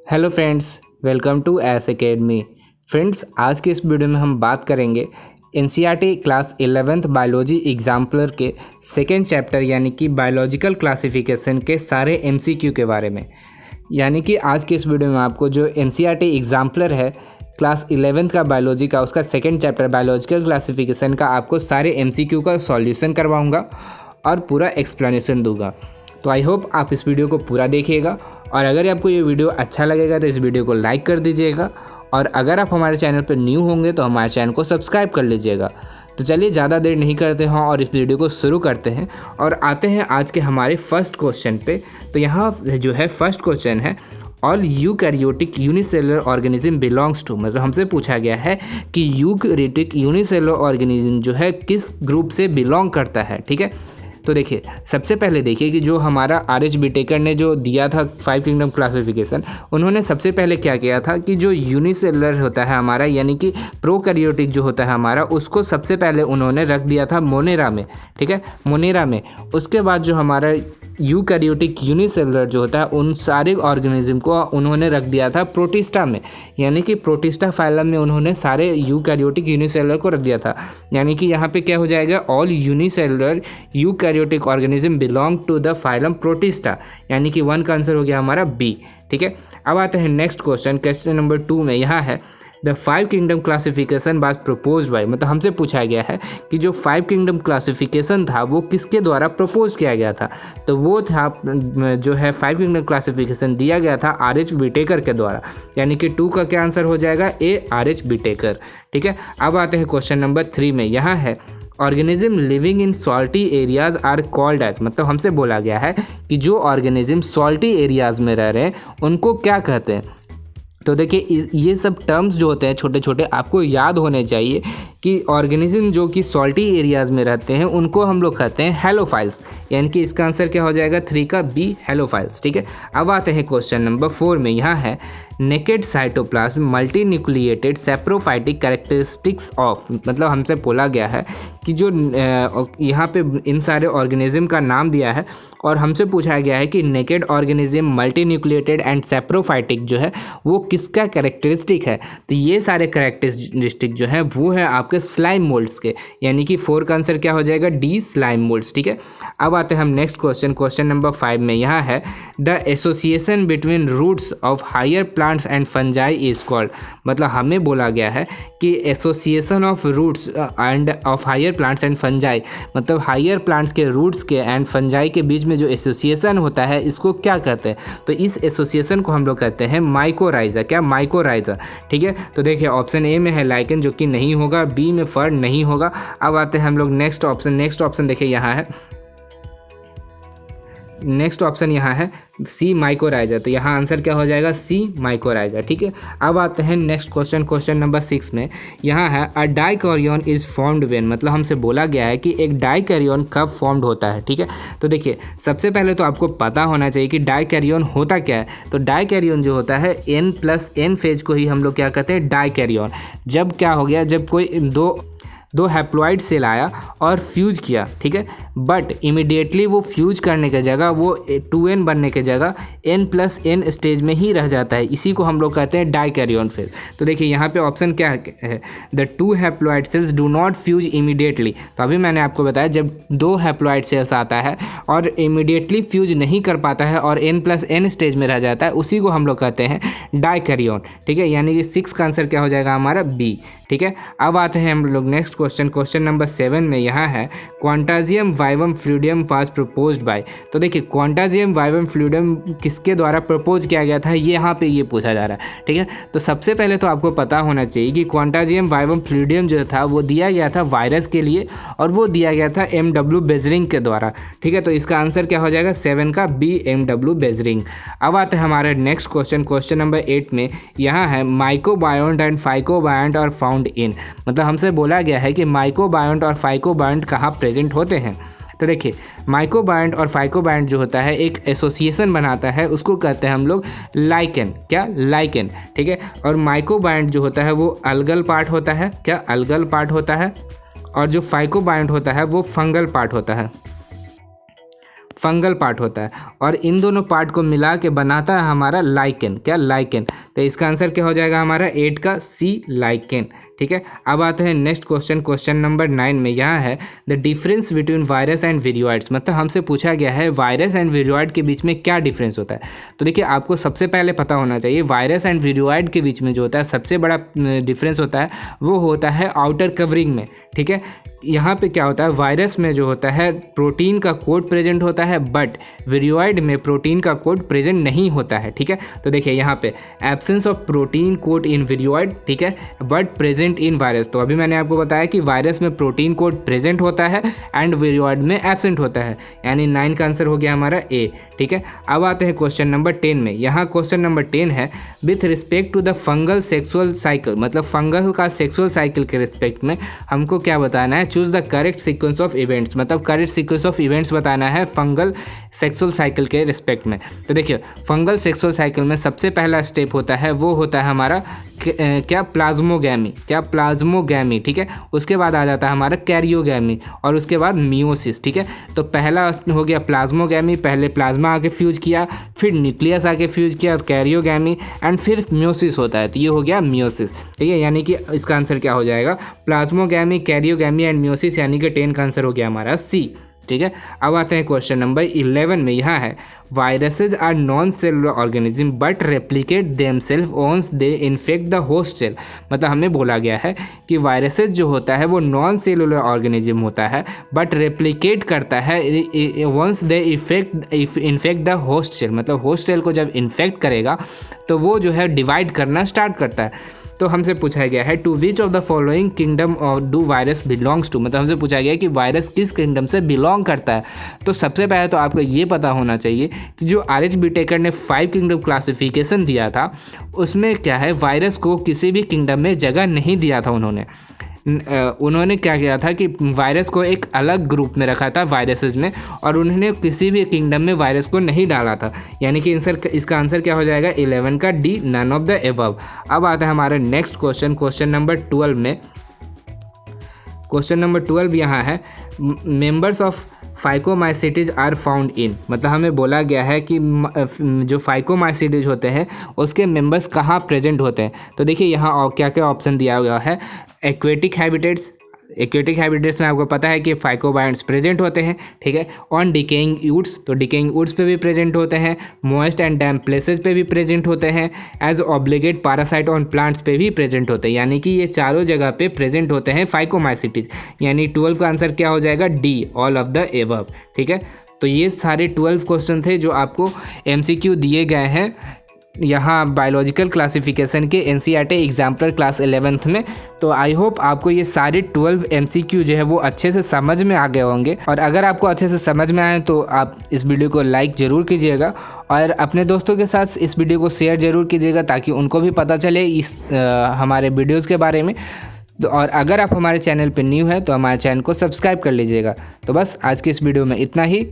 Hello friends, welcome to S academy. Friends, आज के इस वीडियो में हम बात करेंगे NCERT class 11th biology exemplar के सेकेंड चैप्टर यानी कि बायोलॉजिकल क्लासिफिकेशन के सारे एमसीक्यू के बारे में। यानी कि आज के इस वीडियो में आपको जो एनसीईआरटी एग्जाम्पलर है क्लास 11th का बायोलॉजी का, उसका सेकेंड चैप्टर बायोलॉजिकल क्लासिफिकेशन का आपको सारे एमसीक्यू का सॉल्यूशन करवाऊँगा और पूरा एक्सप्लेनेशन दूंगा। तो आई होप आप इस वीडियो को पूरा देखिएगा, और अगर आपको ये वीडियो अच्छा लगेगा तो इस वीडियो को लाइक कर दीजिएगा, और अगर आप हमारे चैनल पर न्यू होंगे तो हमारे चैनल को सब्सक्राइब कर लीजिएगा। तो चलिए ज़्यादा देर नहीं करते हैं और इस वीडियो को शुरू करते हैं और आते हैं आज के हमारे फर्स्ट क्वेश्चन पे। तो यहाँ जो है फर्स्ट क्वेश्चन है, all eukaryotic unicellular organism belongs to, मतलब हमसे पूछा गया है कि यूकैरियोटिक यूनिसेलुलर ऑर्गेनिज्म जो है किस ग्रुप से बिलोंग करता है। ठीक है, तो देखिए सबसे पहले देखिए कि जो हमारा आर.एच. बिटेकर ने जो दिया था 5 किंगडम क्लासिफिकेशन, उन्होंने सबसे पहले क्या किया था कि जो यूनिसेलुलर होता है हमारा यानी कि प्रोकैरियोटिक जो होता है हमारा, उसको सबसे पहले उन्होंने रख दिया था मोनेरा में। ठीक है, मोनेरा में। उसके बाद जो हमारा यूकैरियोटिक यूनिसेलुलर जो होता है उन सारे ऑर्गेनिज्म को उन्होंने रख दिया था प्रोटिस्टा में, यानी कि प्रोटिस्टा फाइलम में उन्होंने सारे यूकैरियोटिक यूनिसेलुलर को रख दिया था। यानी कि यहाँ पे क्या हो जाएगा, all unicellular eukaryotic organism belong to the phylum protista, यानी कि 1 का आंसर हो गया हमारा बी। ठीक है, अब आते हैं नेक्स्ट क्वेश्चन, क्वेश्चन नंबर 2 में यहाँ है the 5 kingdom classification was proposed by, मतलब हमसे पूछा गया है कि जो 5 किंगडम क्लासिफिकेशन था वो किसके द्वारा प्रपोज किया गया था। तो वो था जो है 5 किंगडम क्लासिफिकेशन दिया गया था आर.एच. बिटेकर के द्वारा, यानी कि 2 का क्या आंसर हो जाएगा, ए, आर.एच. बिटेकर। ठीक है, अब आते हैं क्वेश्चन नंबर 3 में। यहाँ है organism living in salty areas are called as, मतलब हमसे बोला गया है कि जो ऑर्गेनिज्म सॉल्टी एरियाज में रह रहे हैं उनको क्या कहते हैं। तो देखिए ये सब टर्म्स जो होते हैं छोटे छोटे आपको याद होने चाहिए कि ऑर्गेनिज्म जो कि सॉल्टी एरियाज़ में रहते हैं उनको हम लोग कहते हैं हेलोफाइल्स, यानी कि इसका आंसर क्या हो जाएगा, 3 का बी, हेलोफाइल्स। ठीक है, अब आते हैं क्वेश्चन नंबर 4 में। यहाँ है naked cytoplasm multi nucleated saprophytic characteristics of, मतलब हमसे बोला गया है कि जो यहाँ पे इन सारे ऑर्गेनिज्म का नाम दिया है और हमसे पूछा गया है कि naked organism multi nucleated and saprophytic जो है वो किसका कैरेक्टरिस्टिक है। तो ये सारे कैरेक्टरिस्टिक जो है वो है आपके स्लाइम मोल्ड्स के, यानी कि 4 का आंसर क्या हो जाएगा, डी, स्लाइम मोल्ड्स। ठीक है, अब आते हैं हम नेक्स्ट क्वेश्चन, क्वेश्चन नंबर 5 में। यहाँ है the association between roots of higher plants and fungi is called, मतलब हमें बोला गया है कि association of roots and of higher plants and fungi, मतलब हायर प्लांट्स के रूट्स के एंड फंजाई के बीच में जो एसोसिएशन होता है इसको क्या कहते हैं। तो इस एसोसिएशन को हम लोग कहते हैं माइकोराइजा। क्या, माइकोराइजा। ठीक है, तो देखिए ऑप्शन ए में है लाइकेन जो कि नहीं होगा, बी में फर्ड नहीं होगा। अब आते हैं हम लोग नेक्स्ट ऑप्शन देखिए यहाँ है, नेक्स्ट ऑप्शन यहाँ है सी, माइकोराइजा। तो यहाँ आंसर क्या हो जाएगा, सी, माइकोराइजा। ठीक है, अब आते हैं नेक्स्ट क्वेश्चन, क्वेश्चन नंबर 6 में। यहाँ है अ डाइकैरियन इज फॉर्म्ड व्हेन, मतलब हमसे बोला गया है कि एक डाइकैरियन कब फॉर्म्ड होता है। ठीक है, तो देखिए सबसे पहले तो आपको पता होना चाहिए कि डाइकैरियन होता क्या है। तो डाइकैरियन जो होता है N+N फेज को ही हम लोग क्या कहते हैं, डाइकैरियन। जब क्या हो गया, जब कोई दो हैप्लॉइड सेल आया और फ्यूज किया, ठीक है, बट इमिडिएटली वो फ्यूज करने की जगह वो 2N बनने की जगह N+N स्टेज में ही रह जाता है, इसी को हम लोग कहते हैं डाइकैरियन फेज। तो देखिए यहाँ पे ऑप्शन क्या है, the 2 haploid cells do not fuse immediately. तो अभी मैंने आपको बताया जब 2 हैप्लॉइड सेल्स आता है और इमीडिएटली फ्यूज नहीं कर पाता है और N+N स्टेज में रह जाता है, उसी को हम लोग कहते हैं डाइकैरियन। ठीक है, यानी कि 6 का आंसर क्या हो जाएगा हमारा, बी। ठीक है, अब आते हैं हम लोग नेक्स्ट क्वेश्चन, क्वेश्चन नंबर 7 में। यहाँ है क्वांटाजियम वाइवम फ्लूइडियम वाज प्रपोज्ड बाय। तो देखिए क्वांटाजियम वाइवम फ्लूइडियम किसके द्वारा प्रपोज किया गया था, ये यहाँ पे ये पूछा जा रहा है। ठीक है, तो सबसे पहले तो आपको पता होना चाहिए कि क्वांटाजियम वाइवम फ्लूइडियम जो था वो दिया गया था वायरस के लिए और वो दिया गया था M.W. बेजरिंग के द्वारा। ठीक है, तो इसका आंसर क्या हो जाएगा, 7 का बी, M.W. बेजरिंग। अब आते हैं हमारे नेक्स्ट क्वेश्चन, क्वेश्चन नंबर 8 में। यहाँ है माइकोबायोन्ट एंड फाइकोबायोन्ट और फाउंड इन, मतलब हमसे बोला गया है कि माइकोबायोन्ट और फाइकोबायोन्ट कहाँ प्रेजेंट होते हैं। तो देखिए माइकोबायोन्ट और फाइकोबायोन्ट जो होता है एक एसोसिएशन बनाता है, उसको कहते हैं हम लोग लाइकेन। क्या, लाइकेन। ठीक है, और माइकोबायोन्ट जो होता है वो अलगल पार्ट होता है। क्या, अलगल पार्ट होता है। और जो फाइकोबायोंट होता है वो फंगल पार्ट होता है, फंगल पार्ट होता है। और इन दोनों पार्ट को मिला के बनाता है हमारा लाइकेन। क्या? लाइकेन। तो इसका आंसर क्या हो जाएगा हमारा 8 का सी, लाइकेन। ठीक है, अब आते हैं नेक्स्ट क्वेश्चन, क्वेश्चन नंबर 9 में यहाँ है the difference between virus and viroids. मतलब हमसे पूछा गया है वायरस एंड विरियोइड के बीच में क्या डिफरेंस होता है। तो देखिए, आपको सबसे पहले पता होना चाहिए वायरस एंड विरियोइड के बीच में जो होता है सबसे बड़ा डिफरेंस होता है वो होता है आउटर कवरिंग में। ठीक है, यहाँ पे क्या होता है, वायरस में जो होता है प्रोटीन का कोड प्रेजेंट होता है, बट विरियोइड में प्रोटीन का कोड प्रेजेंट नहीं होता है। ठीक है, तो देखिए यहाँ पे एब्सेंस ऑफ प्रोटीन कोड इन विरियोइड, ठीक है, बट प्रेजेंट इन वायरस। तो अभी मैंने आपको बताया कि वायरस में प्रोटीन कोड प्रेजेंट होता है एंड विरियोइड में एब्सेंट होता है, यानी 9 का आंसर हो गया हमारा ए। ठीक है, अब आते हैं क्वेश्चन नंबर 10 में। यहाँ क्वेश्चन नंबर 10 है with respect to the fungal sexual cycle. मतलब फंगल का सेक्सुअल साइकिल के रिस्पेक्ट में हमको क्या बताना है, choose the correct sequence of events. मतलब करेक्ट सीक्वेंस ऑफ इवेंट्स बताना है फंगल सेक्सुअल साइकिल के रिस्पेक्ट में। तो देखिए, फंगल सेक्सुअल साइकिल में सबसे पहला स्टेप होता है वो होता है हमारा क्या, प्लाज्मोगैमी। क्या? प्लाज्मोगैमी। ठीक है, उसके बाद आ जाता है हमारा कैरियोगैमी और उसके बाद मियोसिस। ठीक है, तो पहला हो गया प्लाज्मोगैमी, पहले प्लाज्मा आके फ्यूज किया, फिर न्यूक्लियस आके फ्यूज किया, कैरियोगैमी, एंड फिर मियोसिस होता है, तो ये हो गया मियोसिस। ठीक है, यानी कि इसका आंसर क्या हो जाएगा, प्लाज्मोगैमी, कैरियोगैमी एंड मियोसिस, यानी कि 10 का आंसर हो गया हमारा सी। ठीक है, अब आते हैं क्वेश्चन नंबर 11 में। यहाँ है viruses are non cellular organism but replicate themselves once they infect the host cell. मतलब हमें बोला गया है कि वायरसेज जो होता है वो नॉन सेलुलर ऑर्गेनिज्म होता है बट रेप्लिकेट करता है once they infect the host cell. मतलब होस्ट सेल को जब इन्फेक्ट करेगा तो वो जो है डिवाइड करना स्टार्ट करता है। तो हमसे पूछा गया है to which of the following kingdom of do virus belongs to. मतलब हमसे पूछा गया है कि वायरस किस किंगडम से बिलोंग करता है। तो सबसे पहले तो आपको ये पता होना चाहिए कि जो आर एच बिटेकर ने 5 किंगडम क्लासिफिकेशन दिया था उसमें क्या है, वायरस को किसी भी किंगडम में जगह नहीं दिया था। उन्होंने क्या किया था कि वायरस को एक अलग ग्रुप में रखा था वायरसेस में, और उन्होंने किसी भी किंगडम में वायरस को नहीं डाला था। यानी कि इसका आंसर क्या हो जाएगा 11 का D, none of the above. अब आता है हमारा नेक्स्ट क्वेश्चन, क्वेश्चन नंबर 12 में। क्वेश्चन नंबर 12 यहाँ है members of phycomycetes are found in. मतलब हमें बोला गया है कि जो फाइकोमाइसिटीज होते हैं उसके मेंबर्स कहाँ प्रेजेंट होते हैं। तो देखिए यहाँ क्या क्या ऑप्शन दिया हुआ है, एक्वेटिक हैबिटेट्स। एक्वेटिक हैबिटेट्स में आपको पता है कि फाइकोबायोंट्स प्रेजेंट होते हैं। ठीक है, ऑन डिकेइंग वुड्स, तो डिकेइंग वुड्स पे भी प्रेजेंट होते हैं, मॉइस्ट एंड डैम्प प्लेसेस पे भी प्रेजेंट होते हैं, as obligate parasite on plants पे भी प्रेजेंट होते हैं। यानी कि ये चारों जगह पे प्रेजेंट होते हैं फाइकोमाइसिटीज। यानी 12 का आंसर क्या हो जाएगा D, all of the above. ठीक है, तो ये सारे 12 क्वेश्चन थे जो आपको MCQ दिए गए हैं यहाँ बायोलॉजिकल क्लासिफिकेशन के NCERT एग्जाम्पलर क्लास 11th में। तो आई होप आपको ये सारे 12 MCQ जो है वो अच्छे से समझ में आ गए होंगे। और अगर आपको अच्छे से समझ में आए तो आप इस वीडियो को लाइक ज़रूर कीजिएगा और अपने दोस्तों के साथ इस वीडियो को शेयर ज़रूर कीजिएगा ताकि उनको भी पता चले इस हमारे वीडियोज़ के बारे में। और अगर आप हमारे चैनल पर न्यू है तो हमारे चैनल को सब्सक्राइब कर लीजिएगा। तो बस आज की इस वीडियो में इतना ही।